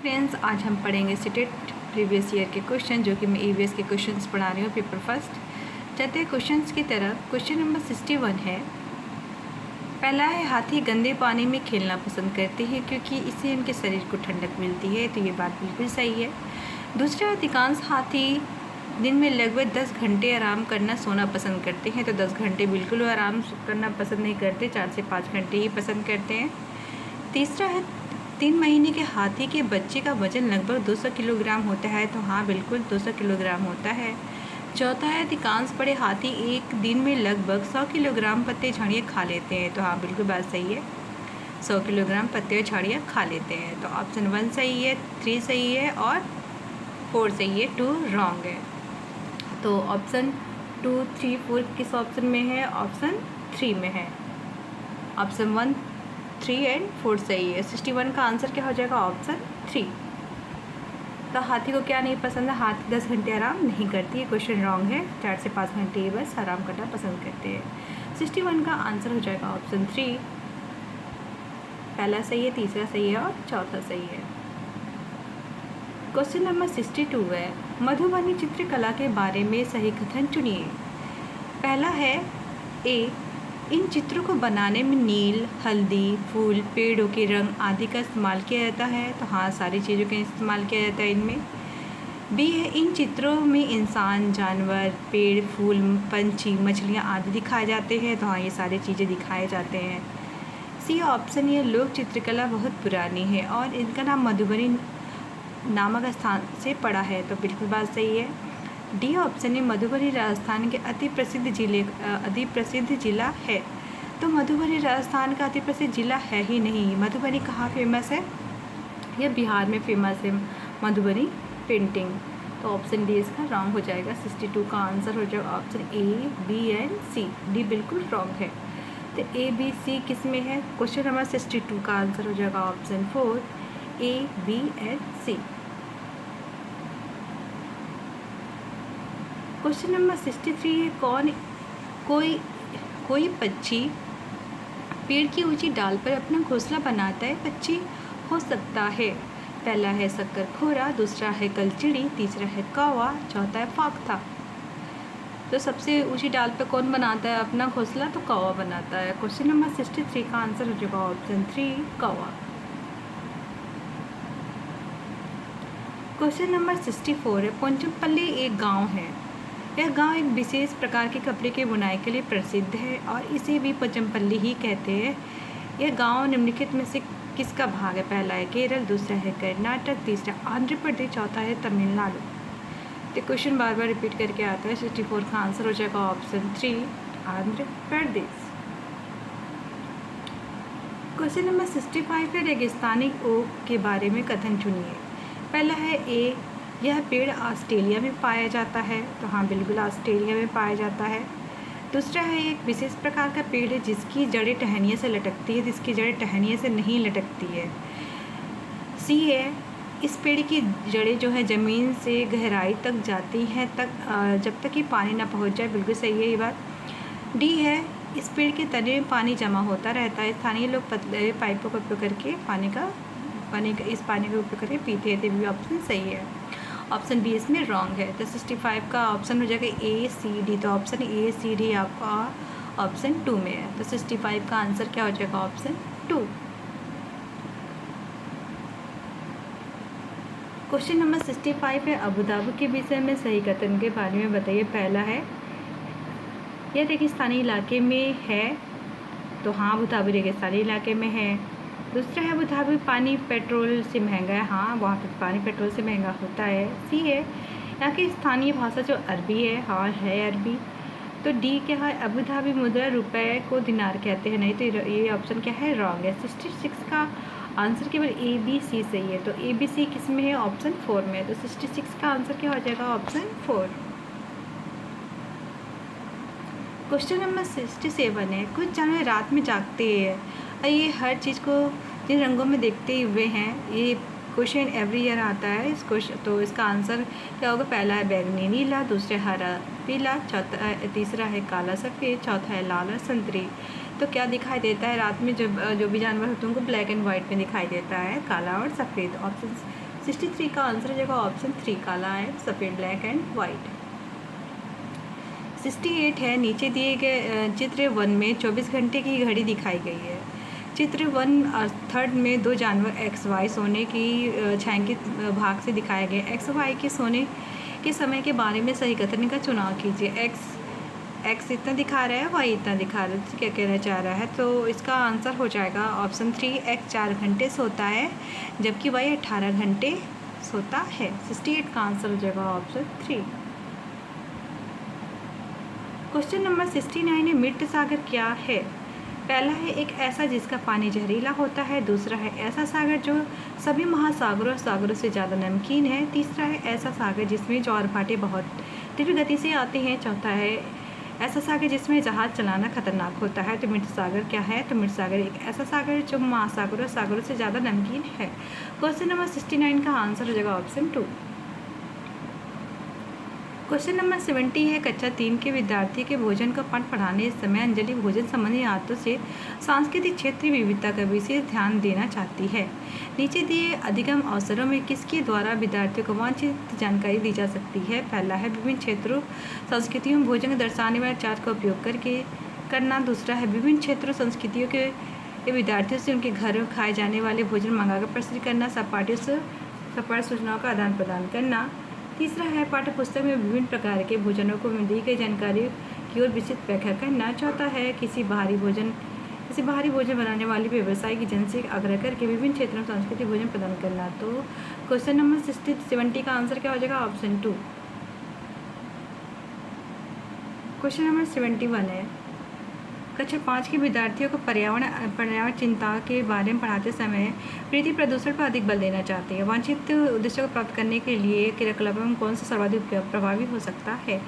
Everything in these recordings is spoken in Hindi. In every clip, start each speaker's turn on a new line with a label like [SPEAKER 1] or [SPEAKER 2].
[SPEAKER 1] फ्रेंड्स, आज हम पढ़ेंगे सीटेट प्रीवियस ईयर के क्वेश्चन, जो कि मैं ईवीएस के क्वेश्चंस पढ़ा रही हूँ पेपर फर्स्ट। चलते हैं क्वेश्चंस की तरफ। क्वेश्चन नंबर 61 है। पहला है, हाथी गंदे पानी में खेलना पसंद करते हैं क्योंकि इससे उनके शरीर को ठंडक मिलती है। तो ये बात बिल्कुल सही है। दूसरा, अधिकांश हाथी दिन में लगभग 10 घंटे आराम करना सोना पसंद करते हैं। तो 10 घंटे बिल्कुल आराम करना पसंद नहीं करते, 4 से 5 घंटे ही पसंद करते हैं। तीसरा है, 3 महीने के हाथी के बच्चे का वजन लगभग 200 किलोग्राम होता है। तो हाँ, बिल्कुल 200 किलोग्राम होता है। चौथा है, अधिकांश बड़े हाथी एक दिन में लगभग 100 किलोग्राम पत्ते झाड़ियाँ खा लेते हैं। तो हाँ, बिल्कुल बात सही है, 100 किलोग्राम पत्ते और झाड़ियाँ खा लेते हैं। तो ऑप्शन 1 सही है, 3 सही है और 4 सही है, 2 रॉन्ग है। तो ऑप्शन 2, 3, 4 किस ऑप्शन में है? ऑप्शन 3 में है। ऑप्शन 1, 3 एंड 4 सही है। 61 का आंसर क्या हो जाएगा? ऑप्शन 3। तो हाथी को क्या नहीं पसंद है? हाथी 10 घंटे आराम नहीं करती है। क्वेश्चन रॉन्ग है। 4 से 5 घंटे ही बस आराम करना पसंद करते हैं। 61 का आंसर हो जाएगा ऑप्शन 3। पहला सही है, तीसरा सही है और चौथा सही है। क्वेश्चन नंबर 62 है, मधुबनी चित्रकला के बारे में सही कथन चुनिए। पहला है, ए, इन चित्रों को बनाने में नील, हल्दी, फूल, पेड़ों के रंग आदि का इस्तेमाल किया जाता है। तो हाँ, सारी चीज़ों का इस्तेमाल किया जाता है इनमें। बी है, इन चित्रों में इंसान, जानवर, पेड़, फूल, पंछी, मछलियाँ आदि दिखाए जाते हैं। तो हाँ, ये सारी चीज़ें दिखाए जाते हैं। सी ऑप्शन, ये लोक चित्रकला बहुत पुरानी है और इनका नाम मधुबनी नामक स्थान से पड़ा है। तो बिल्कुल बात सही है। डी ऑप्शन में मधुबनी राजस्थान के अति प्रसिद्ध जिला है। तो मधुबनी राजस्थान का अति प्रसिद्ध जिला है ही नहीं। मधुबनी कहाँ फेमस है? यह बिहार में फेमस है, मधुबनी पेंटिंग। तो ऑप्शन डी इसका रॉन्ग हो जाएगा। 62 का आंसर हो जाएगा option A, B and C. D बिल्कुल रॉन्ग है। तो ए, बी, सी किस में है? क्वेश्चन नंबर 62 का आंसर हो जाएगा option 4, A, B and C. Question number 63 है, कोई पक्षी पेड़ की ऊंची डाल पर अपना घोंसला बनाता है, पक्षी हो सकता है। पहला है शक्करखोरा, दूसरा है कलचिड़ी, तीसरा है कौवा, चौथा है फाख्ता। तो सबसे ऊंची डाल पर कौन बनाता है अपना घोंसला? तो कौवा बनाता है। क्वेश्चन नंबर 63 का आंसर हो जाएगा ऑप्शन 3, कौवा। क्वेश्चन नंबर 64 है, पोचमपल्ली एक गाँव है। यह गांव एक विशेष प्रकार के कपड़े की बुनाई के लिए प्रसिद्ध है और इसे भी पोचमपल्ली ही कहते हैं। यह गांव निम्नलिखित में से किसका भाग है? पहला है केरल, दूसरा है कर्नाटक, तीसरा आंध्र प्रदेश, चौथा है तमिलनाडु। तो क्वेश्चन बार बार रिपीट करके आता है। 64 का आंसर हो जाएगा option 3, Andhra Pradesh. Question number 65 है, रेगिस्तानी ओक के बारे में कथन चुनिए। पहला है, ए, यह पेड़ ऑस्ट्रेलिया में पाया जाता है। तो हाँ, बिल्कुल ऑस्ट्रेलिया में पाया जाता है। दूसरा है, एक विशेष प्रकार का पेड़ है जिसकी जड़ें टहनियों से लटकती है, जिसकी जड़ें टहनियों से नहीं लटकती है। सी है, इस पेड़ की जड़ें जो है ज़मीन से गहराई तक जाती हैं, जब तक कि पानी ना पहुंच जाए। बिल्कुल सही है ये बात। डी है, इस पेड़ के तने में पानी जमा होता रहता है। स्थानीय लोग पतले पाइपों का उपयोग करके इस पानी का उपयोग करके पीते हैं। तो भी ऑप्शन सही है। ऑप्शन बी इसमें रॉन्ग है। तो 65 का ऑप्शन हो जाएगा ए, सी, डी। तो ऑप्शन ए, सी, डी आपका ऑप्शन 2 में है। तो 65 का आंसर क्या हो जाएगा? ऑप्शन 2। क्वेश्चन नंबर 65 है, अबू धाबी के विषय में सही कथन के बारे में बताइए। पहला है, यह रेगिस्तानी इलाके में है। तो हाँ, अबू धाबी रेगिस्तानी इलाके में है। दूसरा है, अबू धाबी पानी पेट्रोल से महंगा है। हाँ, वहाँ पर पानी पेट्रोल से महंगा होता है। सी है, यहाँ की स्थानीय भाषा जो अरबी है। हाँ, है अरबी। तो डी क्या है? अबू धाबी मुद्रा रुपए को दिनार कहते हैं। नहीं, तो ये ऑप्शन क्या है? रॉन्ग है। 66 का आंसर केवल ए, बी, सी सही है। तो ए, बी, सी किस में है? ऑप्शन 4 में है। तो 66 का आंसर क्या हो जाएगा? ऑप्शन 4। क्वेश्चन नंबर 67 है, कुछ जानवर रात में जागते हैं और ये हर चीज़ को जिन रंगों में देखते हुए हैं। ये क्वेश्चन एवरी ईयर आता है इस क्वेश्चन। तो इसका आंसर क्या होगा? पहला है बैगनी नीला, दूसरा हरा पीला, तीसरा है काला सफ़ेद, चौथा है लाल और संतरी। तो क्या दिखाई देता है रात में? जो भी जानवर होते हैं उनको ब्लैक एंड वाइट में दिखाई देता है, काला और सफ़ेद। ऑप्शन 63 का आंसर हो जाएगा ऑप्शन 3, काला है, सफ़ेद, ब्लैक एंड वाइट। 68 है, नीचे दिए गए चित्र 1 में 24 घंटे की घड़ी दिखाई गई है। चित्र 1/3 में दो जानवर एक्स वाई सोने की छायांकित भाग से दिखाए गए। एक्स वाई के सोने के समय के बारे में सही कथन का चुनाव कीजिए। एक्स इतना दिखा रहा है, वाई इतना दिखा रहा है, तो क्या कहना चाह रहा है? तो इसका आंसर हो जाएगा ऑप्शन 3, एक्स 4 घंटे सोता है जबकि वाई 18 घंटे सोता है। 68 का आंसर हो जाएगा ऑप्शन 3। क्वेश्चन नंबर 69 है, मृत सागर क्या है? पहला है एक ऐसा जिसका पानी जहरीला होता है। दूसरा है ऐसा सागर जो सभी महासागरों और सागरों से ज़्यादा नमकीन है। तीसरा है ऐसा सागर जिसमें ज्वार भाटे बहुत तीव्र गति से आते हैं। चौथा है ऐसा सागर जिसमें जहाज़ चलाना खतरनाक होता है। तो मृत सागर क्या है? तो मृत सागर एक ऐसा सागर जो महासागरों और सागरों से ज़्यादा नमकीन है। क्वेश्चन नंबर 69 का आंसर हो जाएगा ऑप्शन 2। क्वेश्चन नंबर 70 है, कक्षा 3 के विद्यार्थी के भोजन का पाठ पढ़ाने समय अंजलि भोजन संबंधी आदतों से सांस्कृतिक क्षेत्रीय विविधता का विशेष ध्यान देना चाहती है। नीचे दिए अधिगम अवसरों में किसके द्वारा विद्यार्थियों को वांछित जानकारी दी जा सकती है? पहला है विभिन्न क्षेत्रों संस्कृतियों में भोजन को दर्शाने वाले चार्ट का उपयोग करके करना। दूसरा है विभिन्न क्षेत्रों संस्कृतियों के विद्यार्थियों से उनके घरों खाए जाने वाले भोजन मंगाकर प्रस्तुत करना। सहपाठियों से सपाठ सूचनाओं का आदान प्रदान करना। तीसरा है पाठ्य पुस्तक में विभिन्न प्रकार के भोजनों को दी गई जानकारी की ओर विस्तृत व्याख्या करना। चौथा है किसी बाहरी भोजन बनाने वाली व्यवसायिक एजेंसी का आग्रह करके विभिन्न क्षेत्रों में सांस्कृतिक भोजन प्रदान करना। तो क्वेश्चन नंबर 70 का आंसर क्या हो जाएगा? ऑप्शन 2। क्वेश्चन नंबर 71 है, कक्षा 5 के विद्यार्थियों को पर्यावरण चिंता के बारे में पढ़ाते समय प्रीति प्रदूषण पर अधिक बल देना चाहती है। वांछित उद्देश्यों को प्राप्त करने के लिए क्रियाकलापों में कौन सा सर्वाधिक प्रभावी हो सकता है?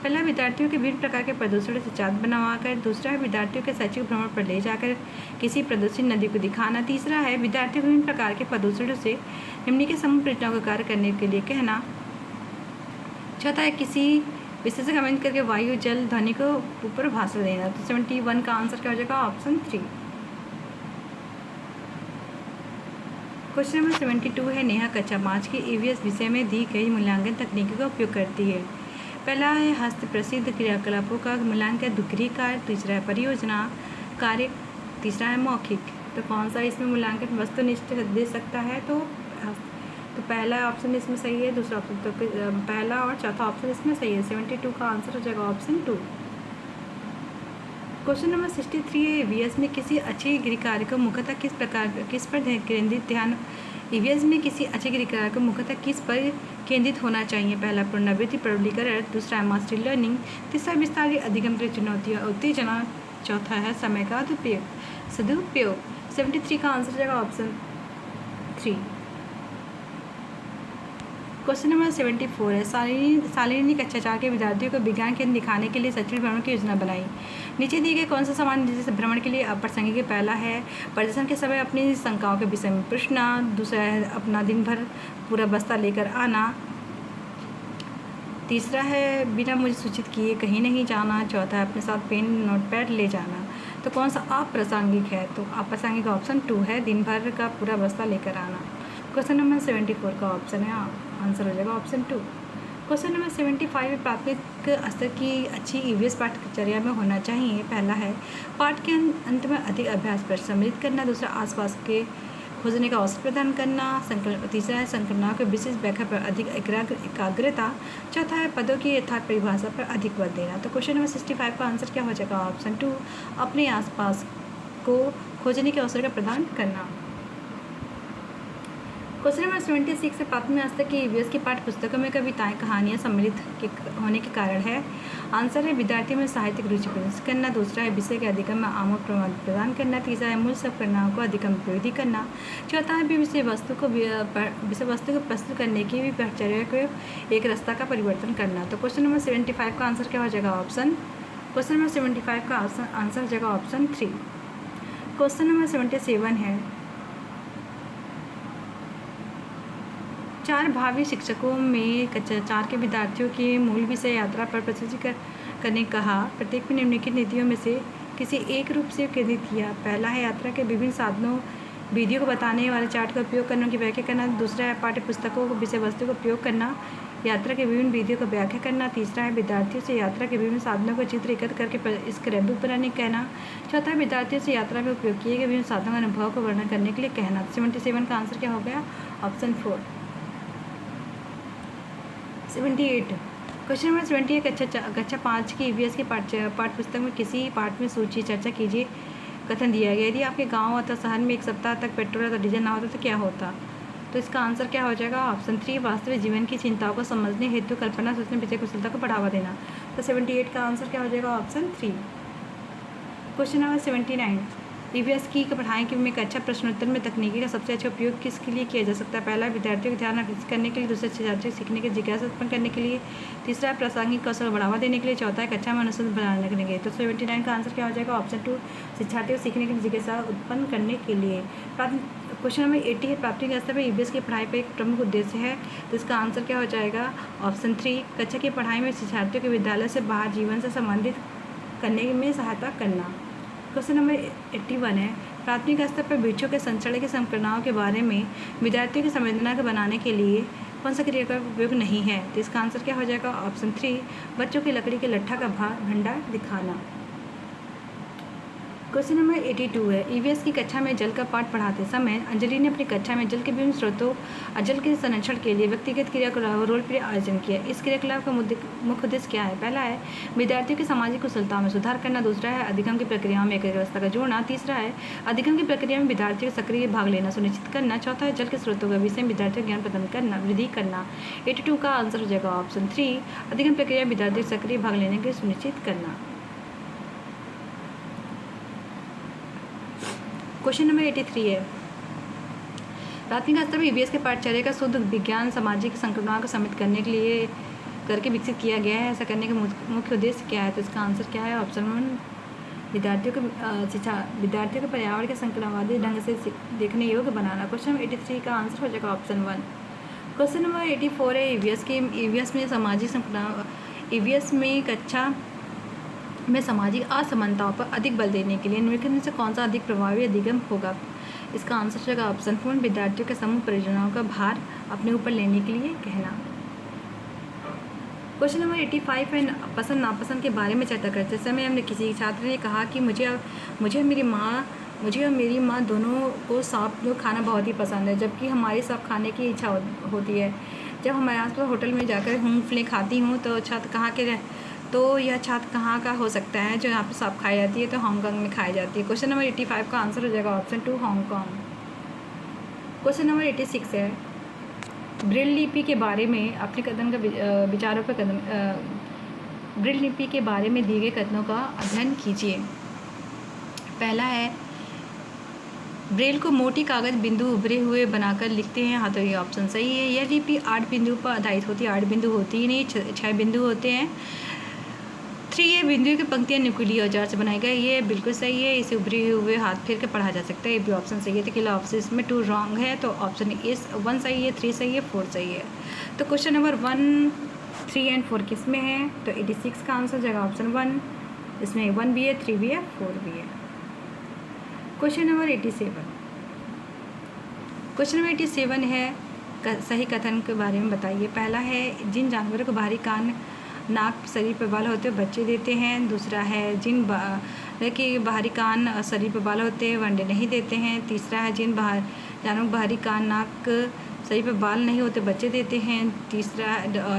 [SPEAKER 1] पहला, विद्यार्थियों के विभिन्न प्रकार के प्रदूषण से चार्ट बनवाकर। दूसरा है विद्यार्थियों के शैक्षिक भ्रमण पर ले जाकर किसी प्रदूषित नदी को दिखाना। तीसरा है विद्यार्थियों को विभिन्न प्रकार के प्रदूषण से निम्नलिखित समूह परियोजनाओं का कार्य करने के लिए कहना। चौथा है किसी विषय से कमेंट करके वायु, जल, ध्वनि को ऊपर भाषण देना। तो 71 का आंसर क्या हो जाएगा? ऑप्शन 3। क्वेश्चन नंबर 72 है, नेहा कक्षा 5 के ईवीएस विषय में दी गई मूल्यांकन तकनीकों का उपयोग करती है। पहला है हस्त प्रसिद्ध क्रियाकलापों का मूल्यांकन, दुग्री कार्य। दूसरा है परियोजना कार्य। तीसरा है मौखिक। तो कौन सा इसमें मूल्यांकन वस्तुनिष्ठ दे सकता है? तो पहला ऑप्शन इसमें सही है, दूसरा ऑप्शन तो पहला और चौथा ऑप्शन इसमें सही है। 72 का आंसर हो जाएगा ऑप्शन 2। क्वेश्चन नंबर 63 है, ईवीएस में किसी अच्छे गृहकार्य को मुख्यतः किस पर केंद्रित ध्यान ईवीएस में किसी अच्छे गृहकार्य को मुख्यतः किस पर केंद्रित होना चाहिए? पहला पुनरावृत्ति प्रबलीकरण। दूसरा है मास्टरी लर्निंग। तीसरा विस्तारित अधिगम चुनौतियाँ उत्तेजना। चौथा है समय का सदुपयोग। 73 का आंसर हो जाएगा ऑप्शन 3। क्वेश्चन नंबर 74 है, शालिनी कक्षा 4 के विद्यार्थियों को विज्ञान केंद्र दिखाने के लिए शैक्षणिक भ्रमण की योजना बनाई। नीचे दिए गए कौन सा सामान जिसे भ्रमण के लिए अप्रासंगिक है? पहला है प्रदर्शन के समय अपनी शंकाओं के विषय में पूछना। दूसरा है अपना दिन भर पूरा बस्ता लेकर आना। तीसरा है बिना मुझे सूचित किए कहीं नहीं जाना। चौथा है अपने साथ पेन नोटपैड ले जाना। तो कौन सा अप्रासंगिक है? तो अप्रासंगिक ऑप्शन 2 है, दिन भर का पूरा बस्ता लेकर आना। क्वेश्चन नंबर 74 का ऑप्शन है आंसर हो जाएगा ऑप्शन 2। क्वेश्चन नंबर 75 में प्राथमिक स्तर की अच्छी ईवीएस पाठ्यचर्या में होना चाहिए। पहला है पाठ के अंत में अधिक अभ्यास पर सम्मिलित करना। दूसरा आसपास के खोजने का अवसर प्रदान करना। तीसरा है संकल्पनाओं के विशेष व्याख्या पर अधिक एकाग्रता। चौथा है पदों की यथार्थ परिभाषा पर अधिक बल देना। तो क्वेश्चन नंबर 65 का आंसर क्या हो जाएगा? ऑप्शन 2, अपने आसपास को खोजने के अवसर का प्रदान करना। क्वेश्चन नंबर 76 से प्राथमिक स्तर की ईवीएस की पाठ्य पुस्तकों में कविताएं कहानियां सम्मिलित होने के कारण है। आंसर है विद्यार्थियों में साहित्यिक रुचि प्रदर्शित करना। दूसरा है विषय के अधिगम में आमूल प्रदान करना। तीसरा है मूल संकल्पनाओं को अधिगम उपयोगी करना। चौथा है विषय वस्तु को प्रस्तुत करने की भी पाठ्यचर्या को एक रास्ता का परिवर्तन करना। तो क्वेश्चन नंबर 75 का आंसर क्या हो जाएगा? क्वेश्चन नंबर 75 का आंसर हो जाएगा ऑप्शन 3। क्वेश्चन नंबर 77 है, 4 भावी शिक्षकों में कक्षा 4 के विद्यार्थियों की मूल विषय यात्रा पर प्रस्तुत करने कहा। प्रत्येक में निम्नलिखित नीतियों में से किसी एक रूप से केंद्रित किया। पहला है यात्रा के विभिन्न साधनों वीडियो को बताने वाले चार्ट का उपयोग करना, उनकी व्याख्या करना। दूसरा है पाठ्य पुस्तकों को विषय वस्तु का उपयोग करना, यात्रा के विभिन्न विधियों का व्याख्या करना। तीसरा है विद्यार्थियों से यात्रा के विभिन्न साधनों का चित्र एकत्र करके स्क्रैप बुक बनाने कहना। चौथा है विद्यार्थियों से यात्रा में उपयोग किए गए विभिन्न साधनों का अनुभव को वर्णन करने के लिए कहना। 77 का आंसर क्या हो गया? ऑप्शन 4। 78 क्वेश्चन नंबर 78 कक्षा 5 की EVS के पाठ्य पुस्तक में किसी पाठ में सूची चर्चा कीजिए कथन दिया गया। यदि आपके गांव अथवा शहर में एक सप्ताह तक पेट्रोल अथवा डीजल ना होता तो क्या होता? तो इसका आंसर क्या हो जाएगा? ऑप्शन 3 वास्तविक जीवन की चिंताओं को समझने हेतु कल्पना सोचने विषय कुशलता को बढ़ावा देना। तो 78 का आंसर क्या हो जाएगा? ऑप्शन 3। क्वेश्चन नंबर 79 EVS की पढ़ाई के में कक्षा प्रश्नोत्तर में तकनीकी का सबसे अच्छा उपयोग किसके लिए किया जा सकता है? पहला विद्यार्थियों को ध्यान आकर्षित करने के लिए, दूसरा शिक्षार्थियों को सीखने की जिज्ञासा उत्पन्न करने के लिए, तीसरा प्रासंगिक कौशल को बढ़ावा देने के लिए, चौथा है कक्षा में अनुसंधान बनाने के लिए। तो 79 का आंसर क्या हो जाएगा? ऑप्शन 2 शिक्षार्थियों को सीखने की जिज्ञासा उत्पन्न करने के लिए। क्वेश्चन नंबर 80 है प्राथमिक स्तर पर EVS की पढ़ाई पर एक प्रमुख उद्देश्य है। तो इसका आंसर क्या हो जाएगा? ऑप्शन 3 कक्षा की पढ़ाई में शिक्षार्थियों के विद्यालय से बाहर जीवन से संबंधित करने में सहायता करना। क्वेश्चन नंबर 81 है प्राथमिक स्तर पर वृक्षों के संचरण की संक्रमणाओं के बारे में विद्यार्थियों की संवेदना को बनाने के लिए कौन सा क्रिया का उपयोग नहीं है? तो इसका आंसर क्या हो जाएगा? ऑप्शन 3 बच्चों की लकड़ी के लट्ठा का भंडार दिखाना। क्वेश्चन नंबर 82 है EVS की कक्षा में जल का पाठ पढ़ाते समय अंजलि ने अपनी कक्षा में जल के विभिन्न स्रोतों और जल के संरक्षण के लिए व्यक्तिगत क्रियाकलाप रोल प्ले आयोजन किया। इस क्रियाकलाप का मुख्य उद्देश्य क्या है? पहला है विद्यार्थियों की सामाजिक कुशलता में सुधार करना, दूसरा है अधिगम की प्रक्रियाओं में एक व्यवस्था का जोड़ना, तीसरा है अधिगम की प्रक्रिया में विद्यार्थियों का सक्रिय भाग लेना सुनिश्चित करना, चौथा है जल के स्रोतों का विषय में विद्यार्थियों को ज्ञान प्रदान करना वृद्धि करना। 82 का आंसर हो जाएगा ऑप्शन 3 अधिगम प्रक्रिया में विद्यार्थियों को सक्रिय भाग लेने के लिए सुनिश्चित करना। क्वेश्चन नंबर 83 है प्राथमिक स्तर पर EVS के पाठ्यचर्या का शुद्ध विज्ञान सामाजिक संक्रमणों को सम्मिलित करने के लिए करके विकसित किया गया है। ऐसा करने का मुख्य उद्देश्य क्या है? तो इसका आंसर क्या है? ऑप्शन 1 विद्यार्थियों को पर्यावरण के संकलनवादी ढंग से देखने योग्य बनाना। क्वेश्चन नंबर 83 का आंसर हो जाएगा ऑप्शन 1। क्वेश्चन नंबर 84 है EVS में सामाजिक संक्रमण EVS में कक्षा में सामाजिक असमानताओं पर अधिक बल देने के लिए निम्नलिखित में से कौन सा अधिक प्रभावी अधिगम होगा? इसका आंसर होगा ऑप्शन 4 विद्यार्थियों के समूह परियोजनाओं का भार अपने ऊपर लेने के लिए कहना। क्वेश्चन नंबर 85 है पसंद नापसंद के बारे में चर्चा करते समय हमने किसी छात्र ने कहा कि मुझे और मेरी माँ दोनों को सांप खाना बहुत ही पसंद है, जबकि हमारी सांप खाने की इच्छा होती है। जब हमारे आसपास होटल में जाकर मूंगफली खाती हूँ तो यह छात्र कहाँ का हो सकता है जो यहाँ पर सांप खाई जाती है? तो हांगकांग में खाई जाती है। क्वेश्चन नंबर 85 का आंसर हो जाएगा ऑप्शन 2 हांगकांग। क्वेश्चन नंबर 86 है ब्रेल लिपि के बारे में अपने कथन का विचारों पर ब्रेल लिपि के बारे में दिए गए कथनों का अध्ययन कीजिए। पहला है ब्रेल को मोटी कागज बिंदु उभरे हुए बनाकर लिखते हैं। हाँ, तो ये ऑप्शन सही है। यह लिपि 8 बिंदु पर आधारित होती है। 8 बिंदु होती ही नहीं, 6 बिंदु होते हैं। 3 ये बिंदु की पंक्तियाँ न्यूक्लियर औजार से बनाई गई, ये बिल्कुल सही है। इसे उभरे हुए हाथ फेर के पढ़ा जा सकता है, ये भी ऑप्शन सही है। तो केवल ऑप्शन इसमें 2 रॉन्ग है, तो ऑप्शन 1 सही है, 3 सही है, 4 सही है। तो क्वेश्चन नंबर 1, 3 एंड 4 किस में है? तो 86 का आंसर जाएगा ऑप्शन 1। इसमें 1 भी है, 3 भी है, 4 भी है। क्वेश्चन नंबर 87 है सही कथन के बारे में बताइए। पहला है जिन जानवरों को बाहरी कान नाक शरीर पर बाल होते हैं बच्चे देते हैं। दूसरा है जिन के बाहरी कान शरीर पर बाल होते हैं वो अंडे नहीं देते हैं। तीसरा है जिन जानवरों को बाहरी कान नाक शरीर पर बाल नहीं होते बच्चे देते हैं।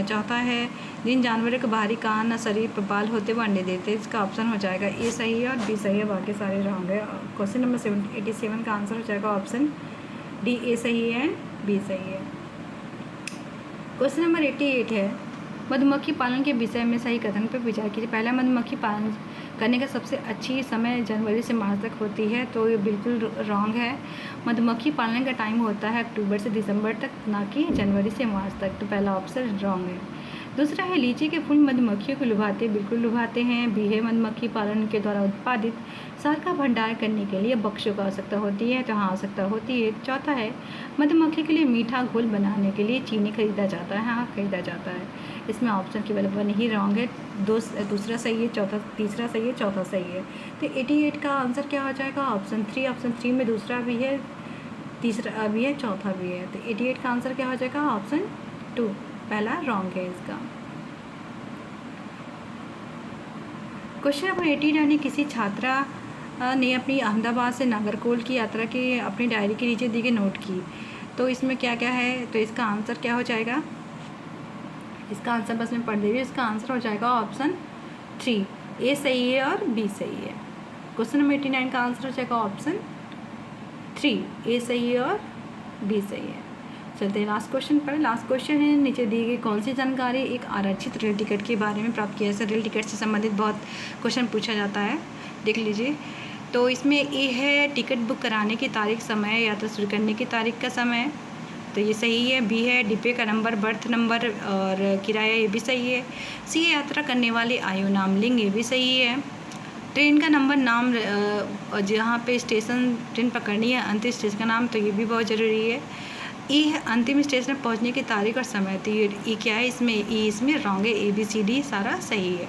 [SPEAKER 1] चौथा है जिन जानवरों के बाहरी कान शरीर पर बाल होते वो अंडे देते हैं। इसका ऑप्शन हो जाएगा ए सही है और बी सही है, बाकी सारे रॉन्ग है। क्वेश्चन नंबर 87 का आंसर हो जाएगा ऑप्शन डी, ए सही है एंड बी सही है। क्वेश्चन नंबर 88 है मधुमक्खी पालन के विषय में सही कथन पर विचार कीजिए। पहला मधुमक्खी पालन करने का सबसे अच्छी समय जनवरी से मार्च तक होती है, तो ये बिल्कुल रॉन्ग है। मधुमक्खी पालन का टाइम होता है अक्टूबर से दिसंबर तक, ना कि जनवरी से मार्च तक, तो पहला ऑप्शन रॉन्ग है। दूसरा है लीची के फूल मधुमक्खियों को लुभाते, बिल्कुल लुभाते हैं। बी है मधुमक्खी पालन के द्वारा उत्पादित शहद का भंडार करने के लिए बक्सों की आवश्यकता होती है, तो हाँ आवश्यकता होती है। चौथा है मधुमक्खी के लिए मीठा घोल बनाने के लिए चीनी खरीदा जाता है, हाँ खरीदा जाता है। इसमें ऑप्शन केवल 1 ही रॉन्ग है, दूसरा सही है, तीसरा सही है, चौथा सही है। तो 88 का आंसर क्या हो जाएगा? ऑप्शन 3। ऑप्शन 3 में दूसरा भी है, तीसरा भी है, चौथा भी है। तो 88 का आंसर क्या हो जाएगा? ऑप्शन 2 पहला रॉन्ग है इसका। क्वेश्चन नंबर 89, किसी छात्रा ने अपनी अहमदाबाद से नागरकोल की यात्रा की अपनी डायरी के नीचे दी गई नोट की। तो इसमें क्या क्या है? तो इसका आंसर क्या हो जाएगा? इसका आंसर बस मैं पढ़ दे रही हूँ। इसका आंसर हो जाएगा ऑप्शन 3, ए सही है और बी सही है। क्वेश्चन नंबर 89 का आंसर हो जाएगा ऑप्शन 3, ए सही है और बी सही है। चलते हैं लास्ट क्वेश्चन पर। लास्ट क्वेश्चन है, नीचे दी गई कौन सी जानकारी एक आरक्षित रेल टिकट के बारे में प्राप्त किया? रेल टिकट से संबंधित बहुत क्वेश्चन पूछा जाता है, देख लीजिए। तो इसमें ए है टिकट बुक कराने की तारीख, समय, यात्रा शुरू करने की तारीख का समय, तो ये सही है। बी है डिब्बे का नंबर, बर्थ नंबर और किराया, ये भी सही है। सी है यात्रा करने वाली आयु, नाम, लिंग, ये भी सही है। ट्रेन का नंबर, नाम, जहाँ पे स्टेशन ट्रेन पकड़नी है, अंतिम स्टेशन का नाम, तो ये भी बहुत ज़रूरी है। ई है अंतिम स्टेशन पर पहुँचने की तारीख और समय, तो ये ई क्या है इसमें? ई इसमें रॉन्ग है। ए बी सी डी सारा सही है।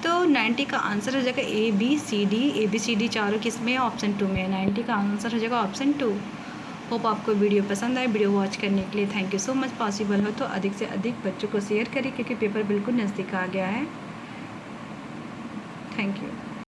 [SPEAKER 1] तो 90 का आंसर हो जाएगा ए बी सी डी चारों किस में है? ऑप्शन 2 में है। 90 का आंसर हो जाएगा ऑप्शन 2। होप आपको वीडियो पसंद आए। वीडियो वॉच करने के लिए thank you so much. Possible हो तो अधिक से अधिक बच्चों को शेयर करें, क्योंकि पेपर बिल्कुल नज़दीक आ गया है। Thank you.